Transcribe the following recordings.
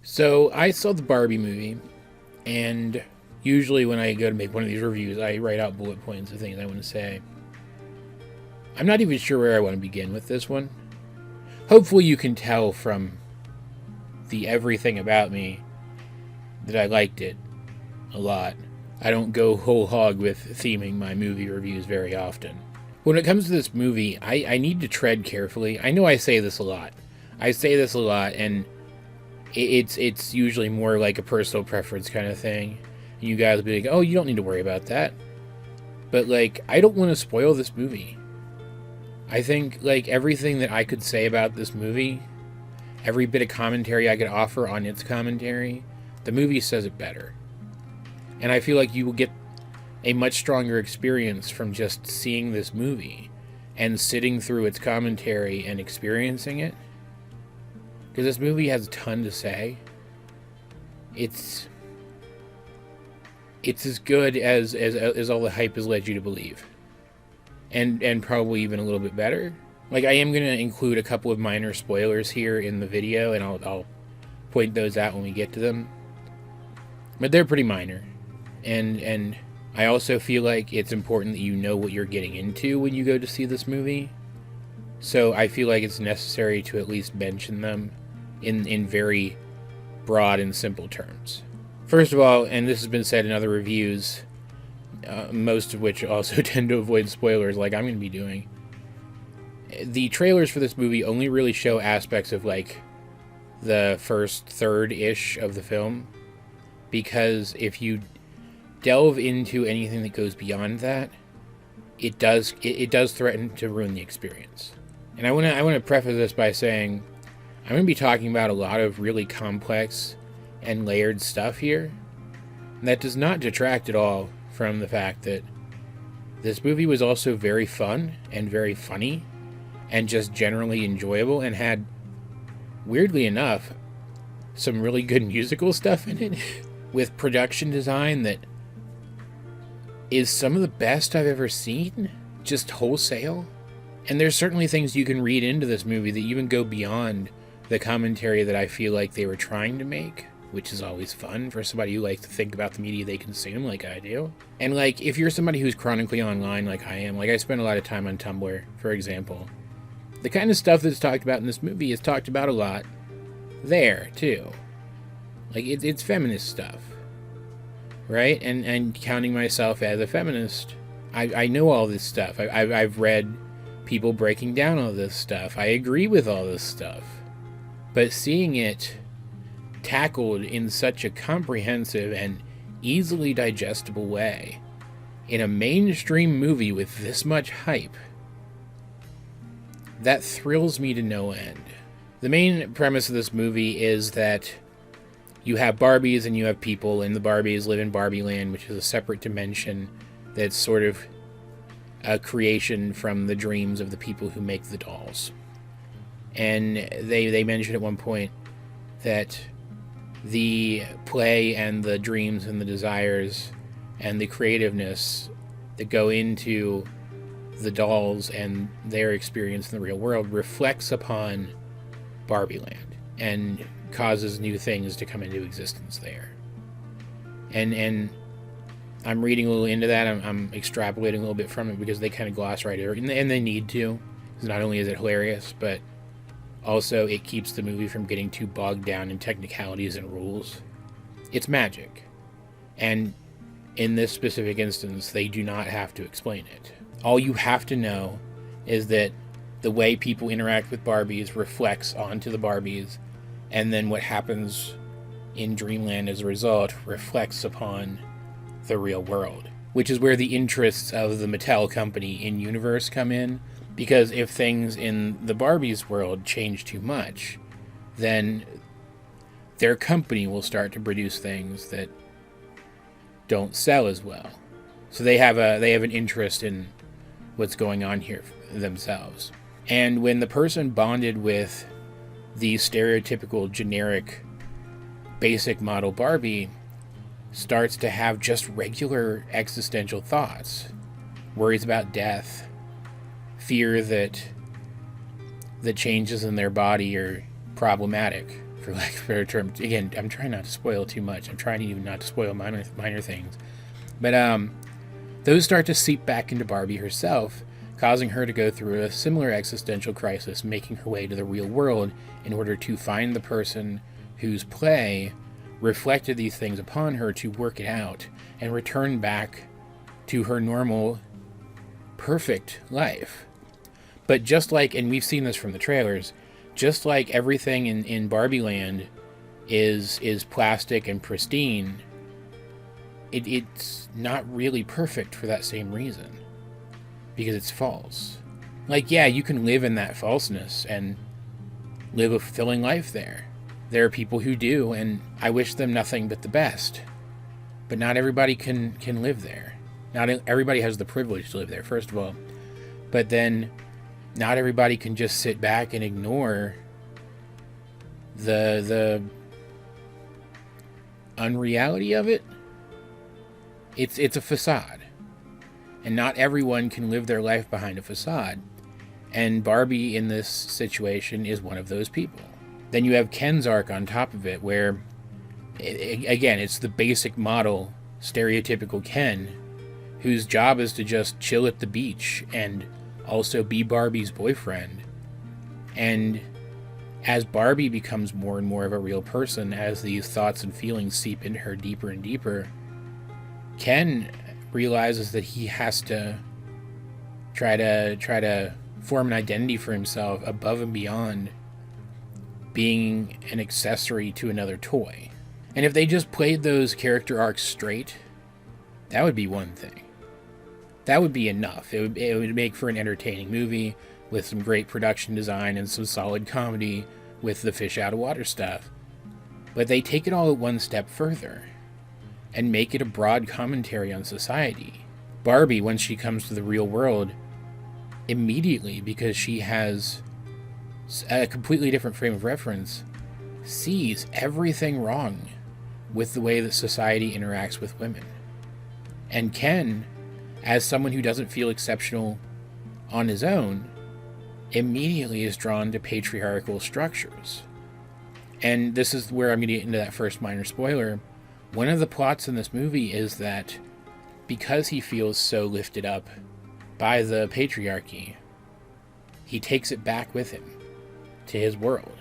So I saw the Barbie movie, and usually when I go to make one of these reviews, I write out bullet points of things I want to say. I'm not even sure where I want to begin with this one. Hopefully you can tell from the everything about me that I liked it a lot. I don't go whole hog with theming my movie reviews very often. When it comes to this movie, I need to tread carefully. I know I say this a lot. And it's usually more like a personal preference kind of thing. And you guys will be like, oh, you don't need to worry about that. But, like, I don't want to spoil this movie. I think, like, everything that I could say about this movie, every bit of commentary I could offer on its commentary, the movie says it better. And I feel like you will get a much stronger experience from just seeing this movie and sitting through its commentary and experiencing it. Because this movie has a ton to say. It's as good as all the hype has led you to believe. And probably even a little bit better. Like, I am going to include a couple of minor spoilers here in the video, and I'll point those out when we get to them. But they're pretty minor. And I also feel like it's important that you know what you're getting into when you go to see this movie. So I feel like it's necessary to at least mention them in very broad and simple terms. First of all, and this has been said in other reviews, most of which also tend to avoid spoilers like I'm going to be doing, the trailers for this movie only really show aspects of, like, the first third-ish of the film. Because if you delve into anything that goes beyond that, it does threaten to ruin the experience. And I want to preface this by saying I'm going to be talking about a lot of really complex and layered stuff here. And that does not detract at all from the fact that this movie was also very fun and very funny and just generally enjoyable and had, weirdly enough, some really good musical stuff in it with production design that is some of the best I've ever seen, just wholesale. And there's certainly things you can read into this movie that even go beyond the commentary that I feel like they were trying to make, which is always fun for somebody who likes to think about the media they consume like I do. And, like, if you're somebody who's chronically online like I am, like I spend a lot of time on Tumblr, for example, the kind of stuff that's talked about in this movie is talked about a lot there, too. Like, it's feminist stuff. Right? And counting myself as a feminist, I know all this stuff. I've read people breaking down all this stuff. I agree with all this stuff. But seeing it tackled in such a comprehensive and easily digestible way in a mainstream movie with this much hype, that thrills me to no end. The main premise of this movie is that you have Barbies and you have people, and the Barbies live in Barbie Land, which is a separate dimension that's sort of a creation from the dreams of the people who make the dolls. And they mention at one point that the play and the dreams and the desires and the creativeness that go into the dolls and their experience in the real world reflects upon Barbie Land and causes new things to come into existence there. And I'm reading a little into that. I'm extrapolating a little bit from it because they kind of gloss right over it, and they need to. Because not only is it hilarious, but also it keeps the movie from getting too bogged down in technicalities and rules. It's magic. And in this specific instance, they do not have to explain it. All you have to know is that the way people interact with Barbies reflects onto the Barbies, and then what happens in Dreamland as a result reflects upon the real world, which is where the interests of the Mattel company in universe come in, because if things in the Barbies world change too much, then their company will start to produce things that don't sell as well. So they have an interest in what's going on here themselves. And when the person bonded with the stereotypical, generic, basic model Barbie starts to have just regular existential thoughts, worries about death, fear that the changes in their body are problematic for lack of a better term. Again, I'm trying not to spoil too much. I'm trying even not to spoil minor things. But those start to seep back into Barbie herself, causing her to go through a similar existential crisis, making her way to the real world in order to find the person whose play reflected these things upon her, to work it out and return back to her normal, perfect life. But just like, and we've seen this from the trailers, just like everything in Barbie Land is plastic and pristine, it's not really perfect for that same reason. Because it's false. Like, yeah, you can live in that falseness and live a fulfilling life there. There are people who do, and I wish them nothing but the best. But not everybody can live there. Not everybody has the privilege to live there, first of all. But then, not everybody can just sit back and ignore the unreality of it. It's a facade. And not everyone can live their life behind a facade. And Barbie in this situation is one of those people. Then you have Ken's arc on top of it, where, again, it's the basic model, stereotypical Ken, whose job is to just chill at the beach and also be Barbie's boyfriend. And as Barbie becomes more and more of a real person, as these thoughts and feelings seep into her deeper and deeper, Ken realizes that he has to try to form an identity for himself above and beyond being an accessory to another toy. And if they just played those character arcs straight, that would be one thing. That would be enough. It would make for an entertaining movie with some great production design and some solid comedy with the fish out of water stuff. But they take it all one step further and make it a broad commentary on society. Barbie, when she comes to the real world, immediately, because she has a completely different frame of reference, sees everything wrong with the way that society interacts with women. And Ken, as someone who doesn't feel exceptional on his own, immediately is drawn to patriarchal structures. And this is where I'm going to get into that first minor spoiler. One of the plots in this movie is that because he feels so lifted up by the patriarchy, he takes it back with him to his world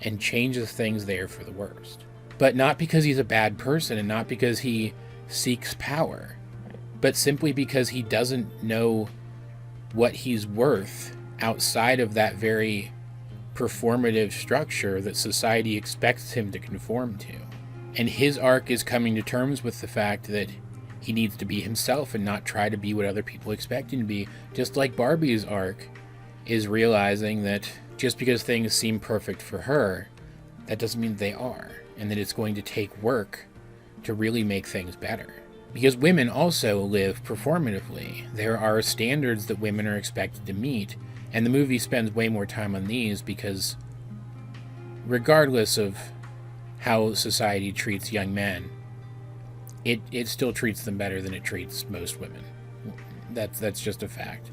and changes things there for the worst. But not because he's a bad person and not because he seeks power, but simply because he doesn't know what he's worth outside of that very performative structure that society expects him to conform to. And his arc is coming to terms with the fact that he needs to be himself and not try to be what other people expect him to be. Just like Barbie's arc is realizing that just because things seem perfect for her, that doesn't mean they are, and that it's going to take work to really make things better. Because women also live performatively. There are standards that women are expected to meet, and the movie spends way more time on these because regardless of how society treats young men, it still treats them better than it treats most women. That's just a fact.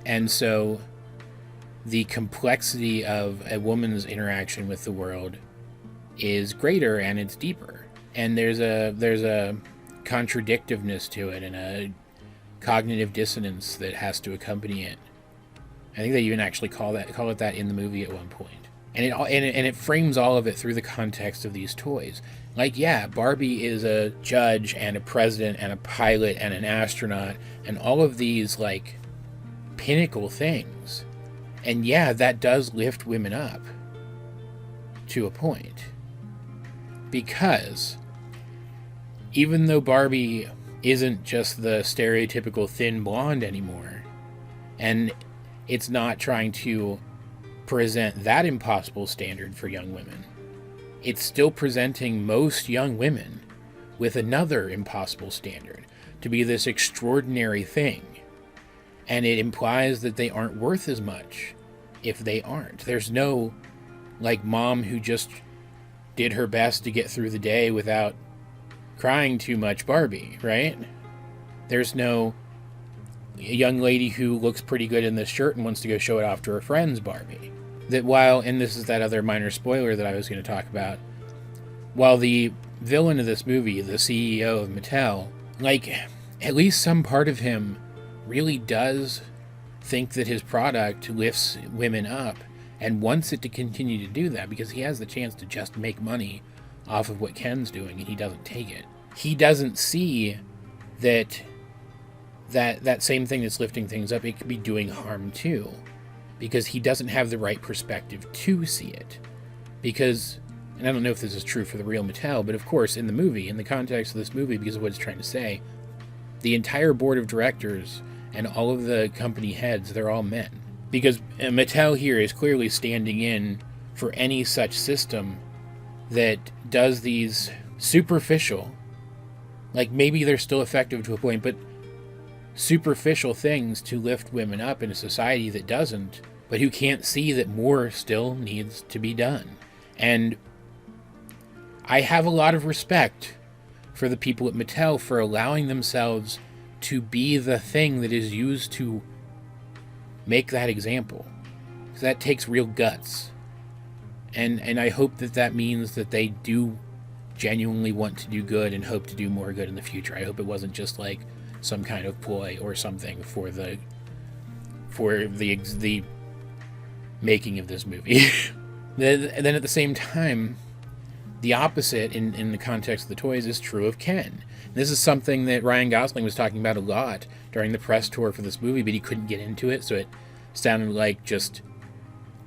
And so the complexity of a woman's interaction with the world is greater and it's deeper. And there's a contradictiveness to it and a cognitive dissonance that has to accompany it. I think they even actually call it that in the movie at one point. And it frames all of it through the context of these toys. Like, yeah, Barbie is a judge and a president and a pilot and an astronaut and all of these, like, pinnacle things. And yeah, that does lift women up to a point. Because even though Barbie isn't just the stereotypical thin blonde anymore, and it's not trying to present that impossible standard for young women, it's still presenting most young women with another impossible standard, to be this extraordinary thing. And it implies that they aren't worth as much if they aren't. There's no, like, mom who just did her best to get through the day without crying too much Barbie, right? There's no young lady who looks pretty good in this shirt and wants to go show it off to her friends Barbie. that while, and this is that other minor spoiler that I was going to talk about, while the villain of this movie, the CEO of Mattel, like, at least some part of him really does think that his product lifts women up and wants it to continue to do that, because he has the chance to just make money off of what Ken's doing, and he doesn't take it. He doesn't see that same thing that's lifting things up, it could be doing harm too, because he doesn't have the right perspective to see it. Because, and I don't know if this is true for the real Mattel, but of course in the movie, in the context of this movie, because of what it's trying to say, the entire board of directors and all of the company heads, they're all men. Because Mattel here is clearly standing in for any such system that does these superficial, like maybe they're still effective to a point, but superficial things to lift women up in a society that doesn't, but who can't see that more still needs to be done. And I have a lot of respect for the people at Mattel for allowing themselves to be the thing that is used to make that example. Because that takes real guts. And I hope that means that they do genuinely want to do good and hope to do more good in the future. I hope it wasn't just like some kind of ploy or something for the making of this movie. And then at the same time, the opposite in the context of the toys is true of Ken. This is something that Ryan Gosling was talking about a lot during the press tour for this movie, but he couldn't get into it, so it sounded like just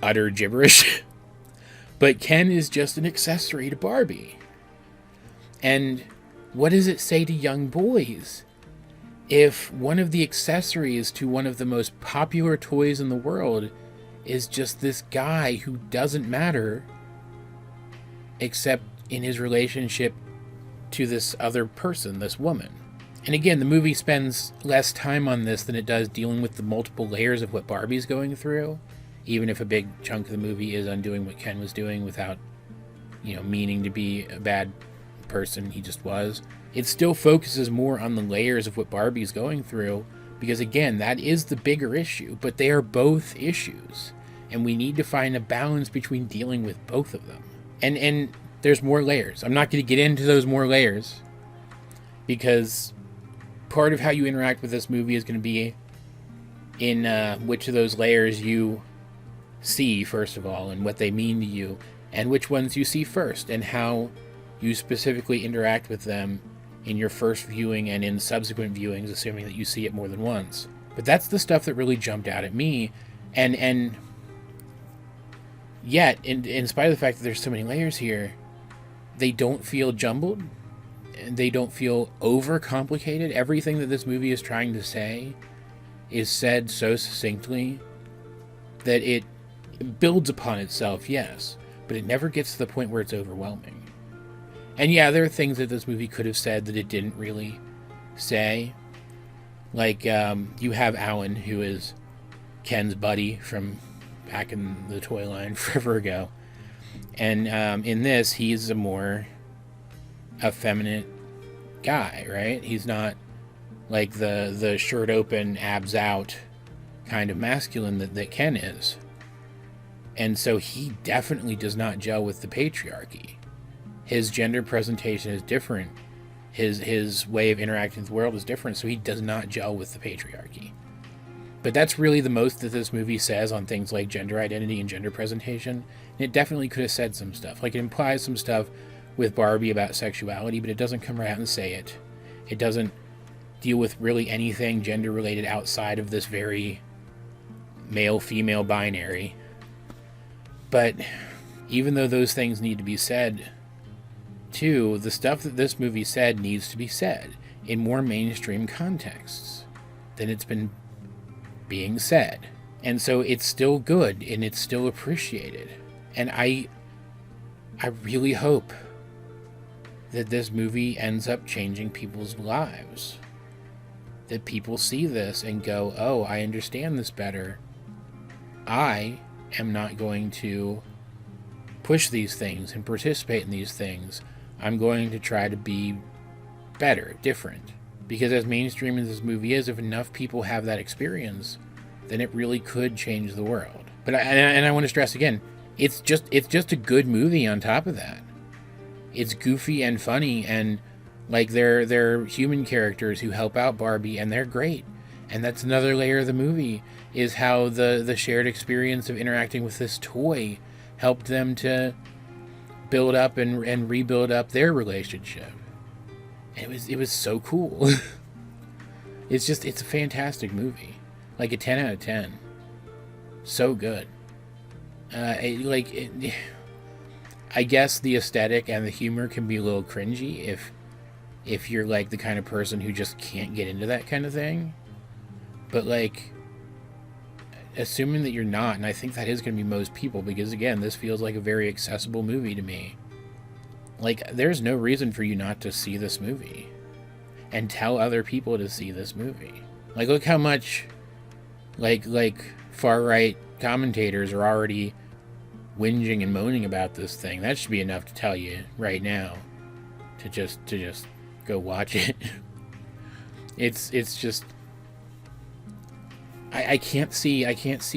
utter gibberish. But Ken is just an accessory to Barbie. And what does it say to young boys if one of the accessories to one of the most popular toys in the world is just this guy who doesn't matter except in his relationship to this other person, this woman? And again, the movie spends less time on this than it does dealing with the multiple layers of what Barbie's going through, even if a big chunk of the movie is undoing what Ken was doing without, meaning to be a bad person. He just was. It still focuses more on the layers of what Barbie's going through, because again, that is the bigger issue, but they are both issues, and we need to find a balance between dealing with both of them. And there's more layers. I'm not going to get into those more layers, because part of how you interact with this movie is going to be in which of those layers you see, first of all, and what they mean to you, and which ones you see first, and how you specifically interact with them in your first viewing and in subsequent viewings, assuming that you see it more than once. But that's the stuff that really jumped out at me, and yet, in spite of the fact that there's so many layers here, they don't feel jumbled, they don't feel overcomplicated. Everything that this movie is trying to say is said so succinctly that it builds upon itself, yes, but it never gets to the point where it's overwhelming. And yeah, there are things that this movie could have said that it didn't really say. Like, you have Alan, who is Ken's buddy from back in the toy line forever ago. And in this, he's a more effeminate guy, right? He's not like the shirt open, abs out kind of masculine that Ken is. And so he definitely does not gel with the patriarchy. His gender presentation is different. His way of interacting with the world is different, so he does not gel with the patriarchy. But that's really the most that this movie says on things like gender identity and gender presentation. And it definitely could have said some stuff. Like, it implies some stuff with Barbie about sexuality, but it doesn't come right out and say it. It doesn't deal with really anything gender-related outside of this very male-female binary. But even though those things need to be said, too, the stuff that this movie said needs to be said in more mainstream contexts than it's been being said. And so it's still good and it's still appreciated. And I really hope that this movie ends up changing people's lives. That people see this and go, oh, I understand this better. I am not going to push these things and participate in these things. I'm going to try to be better, different. Because as mainstream as this movie is, if enough people have that experience, then it really could change the world. But I want to stress again, it's just a good movie on top of that. It's goofy and funny, and like they're human characters who help out Barbie, and they're great. And that's another layer of the movie, is how the shared experience of interacting with this toy helped them to build up and rebuild up their relationship. And it was so cool. It's a fantastic movie. Like a 10 out of 10. So good. I guess the aesthetic and the humor can be a little cringy if you're like the kind of person who just can't get into that kind of thing. But like, assuming that you're not, and I think that is going to be most people, because again, this feels like a very accessible movie to me. Like, there's no reason for you not to see this movie and tell other people to see this movie. Like, look how much like far right commentators are already whinging and moaning about this thing. That should be enough to tell you right now to just go watch it. It's just, I can't see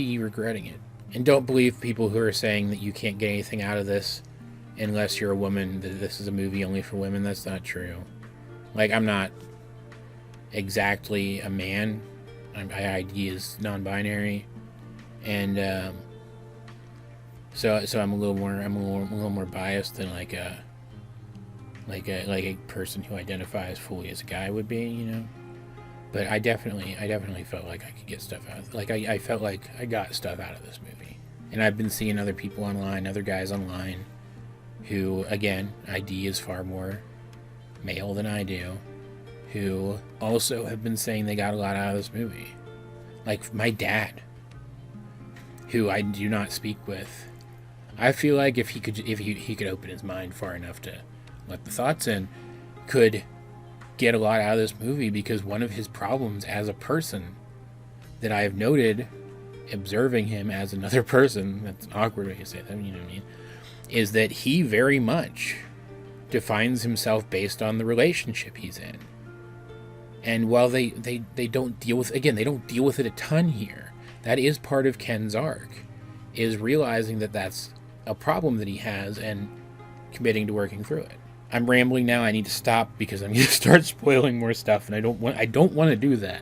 you regretting it. And don't believe people who are saying that you can't get anything out of this unless you're a woman, that this is a movie only for women. That's not true. Like, I'm not exactly a man. My ID is non-binary, and so I'm a little more biased than like a person who identifies fully as a guy would be, you know. But I definitely felt like I could get stuff out of, like I felt like I got stuff out of this movie. And I've been seeing other people online, other guys online, who, again, ID is far more male than I do, who also have been saying they got a lot out of this movie. Like my dad, who I do not speak with. I feel like if he could open his mind far enough to let the thoughts in, could get a lot out of this movie, because one of his problems as a person that I have noted, observing him as another person, that's an awkward way to say that, you know what I mean, is that he very much defines himself based on the relationship he's in. And while they don't deal with, again, they don't deal with it a ton here, that is part of Ken's arc, is realizing that that's a problem that he has and committing to working through it. I'm rambling now. I need to stop because I'm going to start spoiling more stuff, and I don't want to do that.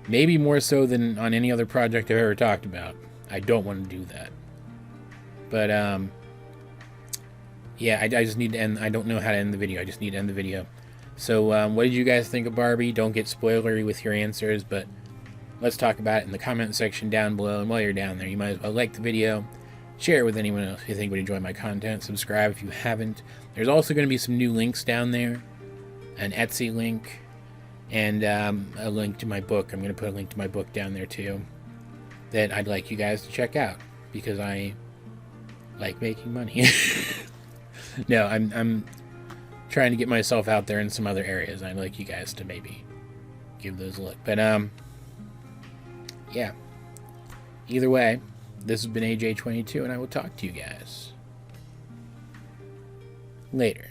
Maybe more so than on any other project I've ever talked about. I don't want to do that. But yeah, I just need to end. I don't know how to end the video. I just need to end the video. So what did you guys think of Barbie? Don't get spoilery with your answers, but let's talk about it in the comment section down below. And while you're down there, you might as well like the video, share it with anyone else you think would enjoy my content, subscribe if you haven't. There's also going to be some new links down there, an Etsy link, and a link to my book. I'm going to put a link to my book down there too, that I'd like you guys to check out, because I like making money. No, I'm trying to get myself out there in some other areas. I'd like you guys to maybe give those a look. But yeah. Either way, this has been AJ22, and I will talk to you guys later.